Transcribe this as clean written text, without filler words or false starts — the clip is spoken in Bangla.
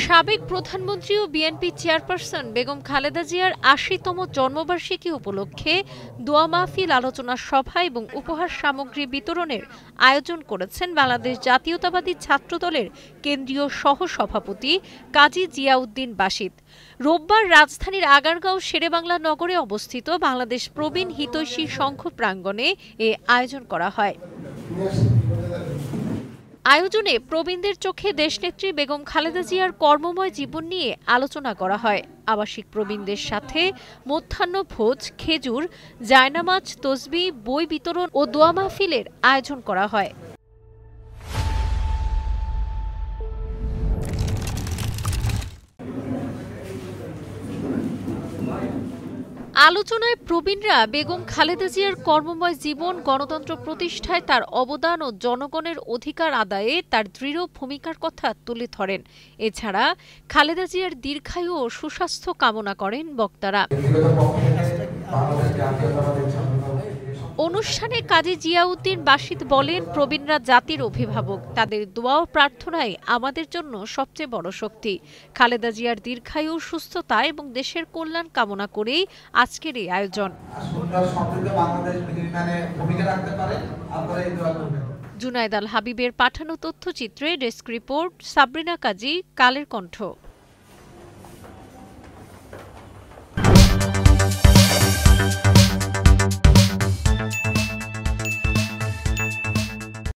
সাবেক প্রধানমন্ত্রী ও বিএনপি চেয়ারপারসন বেগম খালেদা জিয়ার ৮০তম জন্মবার্ষিকী উপলক্ষে দোয়া মাহফিল, আলোচনা সভা এবং উপহার সামগ্রী বিতরণের আয়োজন করেছেন বাংলাদেশ জাতীয়তাবাদী ছাত্রদলের কেন্দ্রীয় সহসভাপতি কাজী জিয়াউদ্দিন বাসিত। রোববার রাজধানীর আগারগাঁও শেরেবাংলা নগরে অবস্থিত বাংলাদেশ প্রবীণ হিতৈষী সংঘ প্রাঙ্গণে এ আয়োজন করা হয়। আয়োজনে প্রবীণদের চোখে দেশনেত্রী বেগম খালেদা জিয়ার কর্মময় জীবন নিয়ে আলোচনা করা হয়। আবাসিক প্রবীণদের সাথে মধ্যাহ্ন ভোজ, খেজুর, জায়নামাজ, তসবিহ, বই বিতরণ ও দোয়া মাহফিলের আয়োজন করা হয়। আলোচনায় প্রবীণরা বেগম খালেদা জিয়ার কর্মময় জীবন, গণতন্ত্র প্রতিষ্ঠায় তার অবদান ও জনগণের অধিকার আদায়ে তার দৃঢ় ভূমিকার কথা তুলে ধরেন। এছাড়া খালেদা জিয়ার দীর্ঘায়ু ও সুস্বাস্থ্য কামনা করেন বক্তারা। অনুষ্ঠানে কাজী জিয়াউদ্দিন বাসিত বলেন, প্রবীণরা জাতির অভিভাবক, তাদের দোয়া ও প্রার্থনাই আমাদের জন্য সবচেয়ে বড় শক্তি। খালেদা জিয়ার দীর্ঘায়ু, সুস্থতা এবং দেশের কল্যাণ কামনা করেই আজকের এই আয়োজন। জুনায়েদ আল হাবিবের পাঠানো তথ্যচিত্রে ডেস্ক রিপোর্ট, সাবরিনা কাজী, কালের কণ্ঠ।